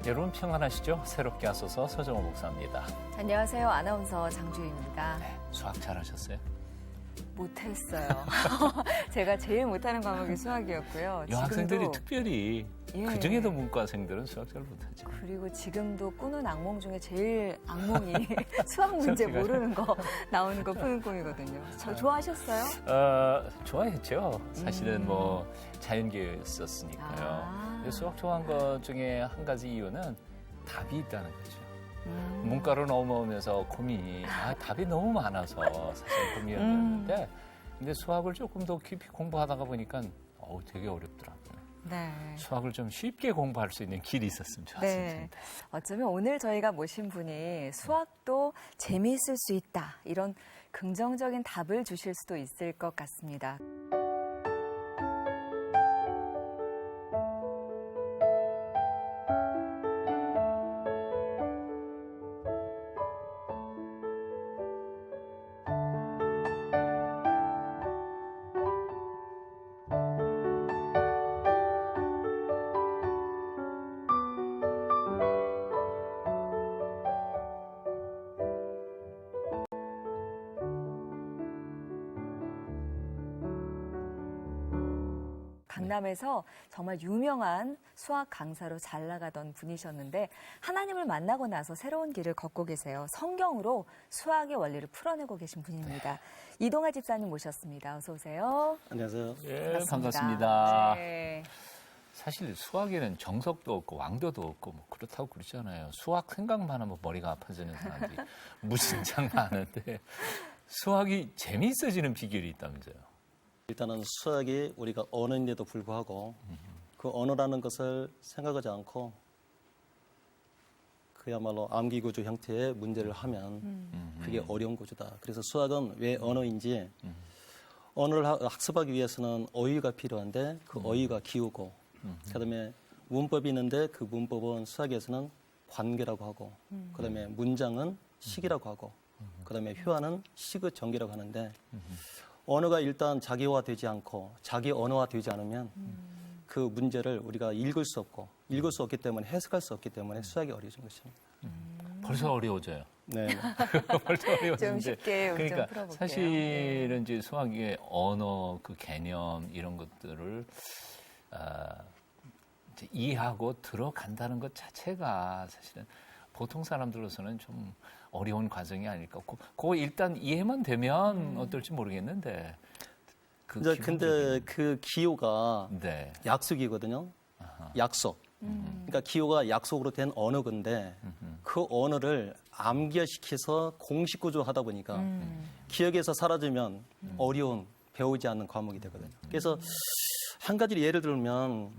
여러분 평안하시죠? 새롭게 하소서 서정호 목사입니다. 안녕하세요. 아나운서 장주희입니다. 네, 수학 잘하셨어요? 못했어요. 제가 제일 못하는 과목이 수학이었고요. 여학생들이 특별히 예. 그중에도 문과생들은 수학 잘 못하죠. 그리고 지금도 꾸는 악몽 중에 제일 악몽이 수학 문제 모르는 거 나오는 거 푸는 꿈이거든요. 저 좋아하셨어요? 좋아했죠. 사실은 뭐 자연계였었으니까요. 수학 좋아한 것 중에 한 가지 이유는 답이 있다는 거죠. 문과로 넘어오면서 고민이 답이 너무 많아서 사실 고민이었는데 근데 수학을 조금 더 깊이 공부하다가 보니까 되게 어렵더라고요. 네. 수학을 좀 쉽게 공부할 수 있는 길이 있었으면 좋았을 텐데. 어쩌면 오늘 저희가 모신 분이 수학도 재미있을 수 있다. 이런 긍정적인 답을 주실 수도 있을 것 같습니다. 강남에서 정말 유명한 수학 강사로 잘 나가던 분이셨는데 하나님을 만나고 나서 새로운 길을 걷고 계세요. 성경으로 수학의 원리를 풀어내고 계신 분입니다. 이동하 집사님 모셨습니다. 어서 오세요. 안녕하세요. 예, 반갑습니다. 네. 사실 수학에는 정석도 없고 왕도도 없고 뭐 그렇다고 그러잖아요. 수학 생각만 하면 머리가 아파지는 사람들이 무진장 많은데 수학이 재미있어지는 비결이 있다면서요. 일단은 수학이 우리가 언어인데도 불구하고 그 언어라는 것을 생각하지 않고 그야말로 암기구조 형태의 문제를 하면 그게 어려운 구조다. 그래서 수학은 왜 언어인지 언어를 학습하기 위해서는 어휘가 필요한데 그 어휘가 기호고 그다음에 문법이 있는데 그 문법은 수학에서는 관계라고 하고 그다음에 문장은 식이라고 하고 그다음에 효화는 식의 전개라고 하는데 언어가 일단 자기화되지 않고 자기 언어화되지 않으면 그 문제를 우리가 읽을 수 없기 때문에 해석할 수 없기 때문에 수학이 어려워진 것입니다. 벌써 어려워져요. 네. 벌써 어려워지는데. 좀 쉽게 좀 그러니까 풀어볼게요. 사실은 이제 수학의 언어 그 개념 이런 것들을 이제 이해하고 들어간다는 것 자체가 사실은 보통 사람들로서는 좀 어려운 과정이 아닐까. 그거 일단 이해만 되면 어떨지 모르겠는데. 근데 그 기호가 네. 약속이거든요. 아하. 약속. 그러니까 기호가 약속으로 된 언어인데 그 언어를 암기시켜서 공식 구조 하다 보니까 기억에서 사라지면 어려운 배우지 않는 과목이 되거든요. 그래서 한 가지 예를 들면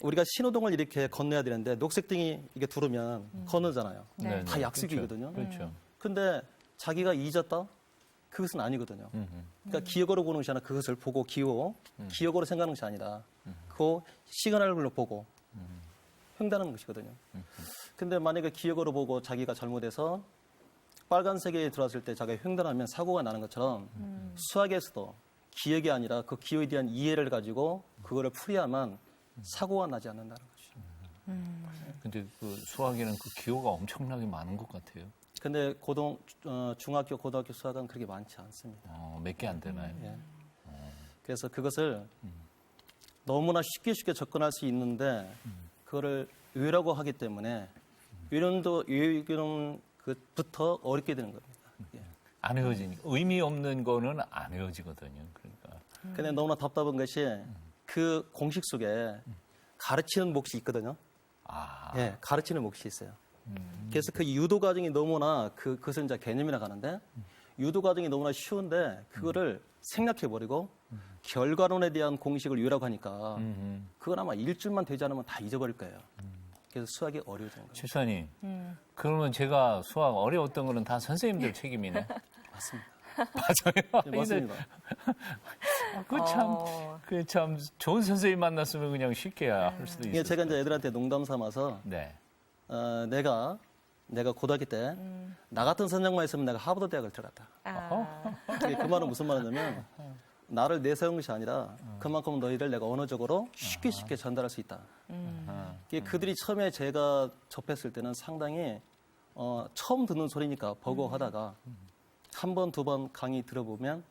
우리가 신호등을 이렇게 건너야 되는데 녹색등이 이게 들어오면 건너잖아요. 네, 다 네. 약속이거든요. 그렇죠. 근데 자기가 잊었다? 그것은 아니거든요. 그러니까 기억으로 보는 것이 아니라 그것을 보고 기억으로 생각하는 것이 아니라 그 시그널로 보고 횡단하는 것이거든요. 근데 만약에 기억으로 보고 자기가 잘못해서 빨간색에 들어왔을 때 자기가 횡단하면 사고가 나는 것처럼 수학에서도 기억이 아니라 그 기호에 대한 이해를 가지고 그거를 풀어야만 사고가 나지 않는다는 거죠. 근데 그 수학에는 그 기호가 엄청나게 많은 것 같아요. 근데 중학교, 고등학교 수학은 그렇게 많지 않습니다. 몇 개 안 되나요? 예. 그래서 그것을 너무나 쉽게 접근할 수 있는데 그거를 외라고 하기 때문에 외우는 것부터 어렵게 되는 겁니다. 예. 안 외워지니까. 의미 없는 거는 안 외워지거든요. 그러니까. 근데 너무나 답답한 것이 그 공식 속에 가르치는 몫이 있거든요. 예, 가르치는 몫이 있어요. 그래서 그 유도 과정이 너무나 그것은 이제 개념이라고 하는데 유도 과정이 너무나 쉬운데 그거를 생략해버리고 결과론에 대한 공식을 유라고 하니까 그건 아마 일주일만 되지 않으면 다 잊어버릴 거예요. 그래서 수학이 어려워지는 거예요. 집사님, 그러면 제가 수학 어려웠던 거는 다 선생님들 책임이네. 맞습니다. 맞아요. 네, 맞습니다. 그 참 좋은 선생님 만났으면 그냥 쉽게 할 수도 이게 있어요. 제가 이제 애들한테 농담 삼아서 네. 내가 고등학교 때 나 같은 선생만 있으면 내가 하버드 대학을 들어갔다. 아, 그 말은 무슨 말이냐면 나를 내세운 것이 아니라 그만큼 너희를 내가 언어적으로 쉽게 전달할 수 있다. 이게 그들이 처음에 제가 접했을 때는 상당히 처음 듣는 소리니까 버거워하다가 한 번, 두 번 강의 들어보면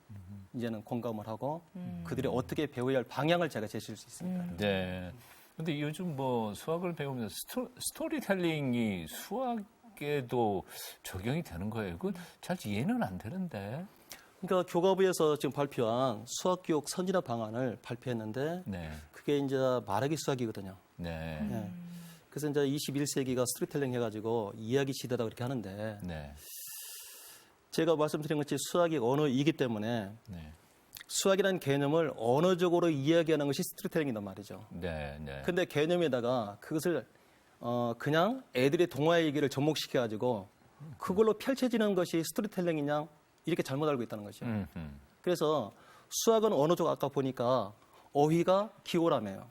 이제는 공감을 하고 그들이 어떻게 배워야 할 방향을 제가 제시할 수 있습니다. 네. 근데 요즘 뭐 수학을 배우면서 스토리텔링이 수학에도 적용이 되는 거예요. 그건 잘 이해는 안 되는데. 그러니까 교과부에서 지금 발표한 수학교육 선진화 방안을 발표했는데 네. 그게 이제 말하기 수학이거든요. 네. 네. 그래서 이제 21세기가 스토리텔링 해가지고 이야기 시대다 그렇게 하는데 네. 제가 말씀드린 것처럼 수학이 언어이기 때문에 네. 수학이라는 개념을 언어적으로 이야기하는 것이 스토리텔링이란 말이죠. 네. 네. 근데 개념에다가 그것을 그냥 애들의 동화 얘기를 접목시켜가지고 그걸로 펼쳐지는 것이 스토리텔링이냐 이렇게 잘못 알고 있다는 거죠. 그래서 수학은 언어적 아까 보니까 어휘가 기호라며요.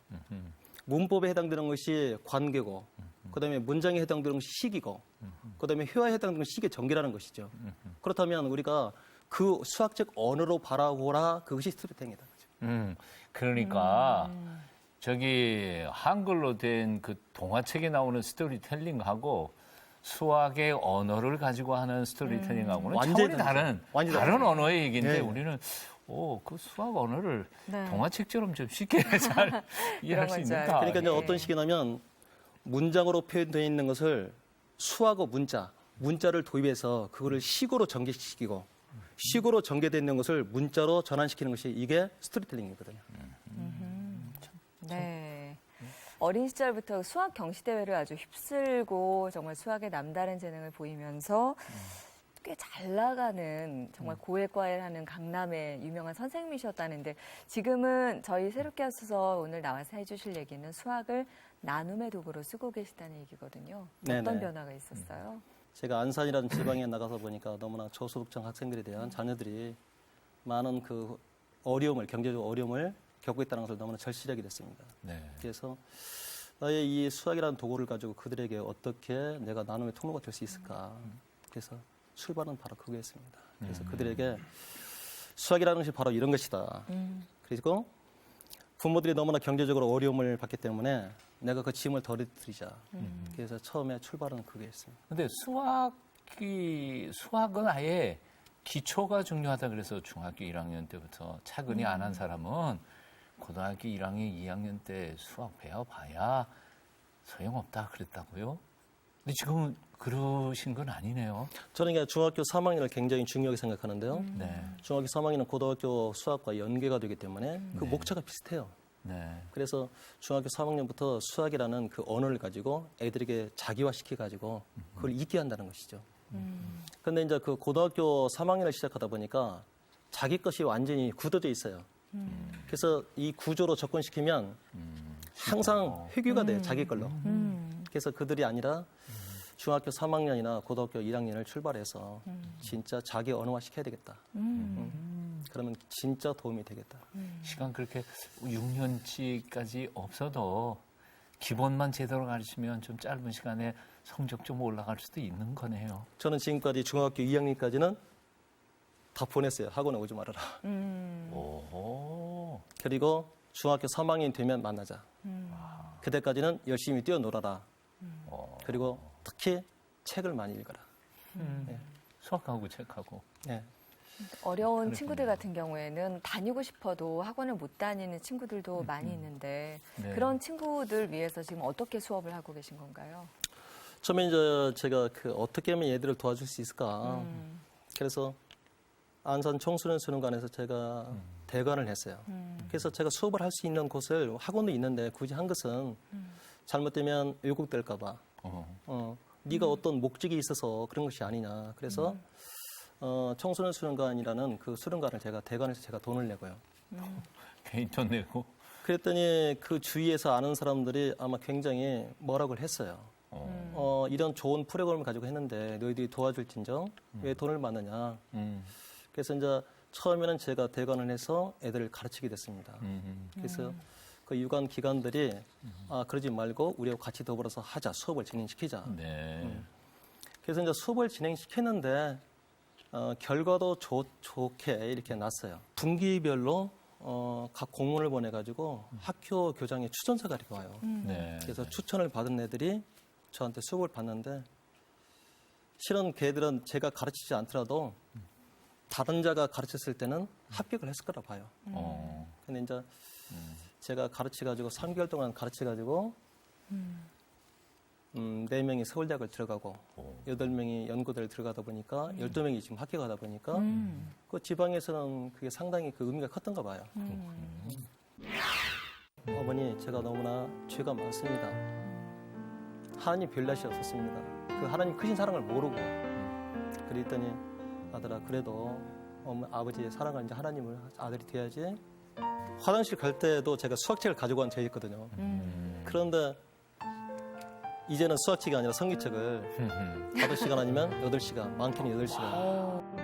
문법에 해당되는 것이 관계고 그다음에 문장에 해당되는 것이 식이고 그다음에 회화에 해당되는 것이 식의 전개라는 것이죠. 그렇다면 우리가 그 수학적 언어로 바라보라 그것이 스토리텔링이다. 그러니까 저기 한글로 된 그 동화책에 나오는 스토리텔링하고 수학의 언어를 가지고 하는 스토리텔링하고는 완전히 차원이 완전히 다른 다르죠. 언어의 얘기인데 네. 우리는 그 수학 언어를 네. 동화책처럼 좀 쉽게 잘 이해할 수 건 줄 있는가. 그러니까 이제 네. 어떤 식이냐면 문장으로 표현되어 있는 것을 수하고 문자를 도입해서 그거를 식으로 전개시키고 식으로 전개되어 있는 것을 문자로 전환시키는 것이 이게 스토리텔링이거든요. 네. 어린 시절부터 수학 경시 대회를 아주 휩쓸고 정말 수학에 남다른 재능을 보이면서 꽤 잘 나가는 정말 고액과외하는 강남의 유명한 선생님이셨다는데 지금은 저희 새롭게 하소서 오늘 나와서 해주실 얘기는 수학을 나눔의 도구로 쓰고 계시다는 얘기거든요. 어떤 네네. 변화가 있었어요? 제가 안산이라는 지방에 나가서 보니까 너무나 저소득층 학생들에 대한 자녀들이 많은 그 경제적 어려움을 겪고 있다는 것을 너무나 절실하게 됐습니다. 네. 그래서 나의 이 수학이라는 도구를 가지고 그들에게 어떻게 내가 나눔의 통로가 될 수 있을까. 그래서 출발은 바로 그거였습니다. 그래서 그들에게 수학이라는 것이 바로 이런 것이다. 그리고 부모들이 너무나 경제적으로 어려움을 받기 때문에 내가 그 짐을 덜어드리자. 그래서 처음에 출발은 그거였습니다. 근데 수학은 아예 기초가 중요하다 그래서 중학교 1학년 때부터 차근히 안 한 사람은 고등학교 1학년, 2학년 때 수학 배워봐야 소용없다 그랬다고요? 근데 지금은 그러신 건 아니네요. 저는 그냥 중학교 3학년을 굉장히 중요하게 생각하는데요. 네. 중학교 3학년은 고등학교 수학과 연계가 되기 때문에 그 목차가 비슷해요. 네. 그래서 중학교 3학년부터 수학이라는 그 언어를 가지고 애들에게 자기화시켜가지고 그걸 잊게 한다는 것이죠. 그런데 이제 그 고등학교 3학년을 시작하다 보니까 자기 것이 완전히 굳어져 있어요. 그래서 이 구조로 접근시키면 항상 회귀가 돼요, 자기 걸로. 그래서 그들이 아니라 중학교 3학년이나 고등학교 1학년을 출발해서 진짜 자기 언어화 시켜야 되겠다. 그러면 진짜 도움이 되겠다. 시간 그렇게 6년치까지 없어도 기본만 제대로 가르치면 좀 짧은 시간에 성적 좀 올라갈 수도 있는 거네요. 저는 지금까지 중학교 2학년까지는 다 보냈어요. 학원에 오지 말아라. 오. 그리고 중학교 3학년 되면 만나자. 그때까지는 열심히 뛰어놀아라. 그리고 특히 책을 많이 읽어라. 수학하고 책하고. 네. 어려운 친구들 같은 경우에는 다니고 싶어도 학원을 못 다니는 친구들도 많이 있는데 네. 그런 친구들 위해서 지금 어떻게 수업을 하고 계신 건가요? 처음에 이제 제가 어떻게 하면 얘들을 도와줄 수 있을까. 그래서 안산 청소년 수련관에서 제가 대관을 했어요. 그래서 제가 수업을 할 수 있는 곳을 학원도 있는데 굳이 한 것은 잘못되면 왜곡될까 봐. 네가 어떤 목적이 있어서 그런 것이 아니냐. 그래서 청소년 수련관이라는 그 수련관을 제가 대관해서 제가 돈을 내고요. 개인 돈 내고. 그랬더니 그 주위에서 아는 사람들이 아마 굉장히 뭐라고 했어요. 이런 좋은 프로그램을 가지고 했는데 너희들이 도와줄진정 왜 돈을 받느냐. 그래서 이제 처음에는 제가 대관을 해서 애들을 가르치게 됐습니다. 그래서 그 유관 기관들이 그러지 말고 우리하고 같이 더불어서 하자. 수업을 진행시키자. 네. 그래서 이제 수업을 진행시켰는데 결과도 좋게 이렇게 났어요. 분기별로 각 공문을 보내가지고 학교 교장에 추천서가 이렇게 와요. 네. 그래서 추천을 받은 애들이 저한테 수업을 받는데 실은 걔들은 제가 가르치지 않더라도 다른 자가 가르쳤을 때는 합격을 했을 거라 봐요. 근데 이제 제가 가르쳐가지고 3개월 동안 가르쳐가지고 4명이 서울대학을 들어가고 8명이 연고대를 들어가다 보니까 12명이 지금 합격하다 보니까 그 지방에서는 그게 상당히 그 의미가 컸던가 봐요. 어머니, 제가 너무나 죄가 많습니다. 하나님 별낯이 없었습니다. 그 하나님 크신 사랑을 모르고 그랬더니 아들아, 그래도 아버지의 사랑을 이제 하나님을 아들이 돼야지. 화장실 갈 때도 제가 수학책을 가지고 간 적이 있거든요. 그런데 이제는 수학책이 아니라 성기책을 5시간 아니면 8시간, 많게는 8시간.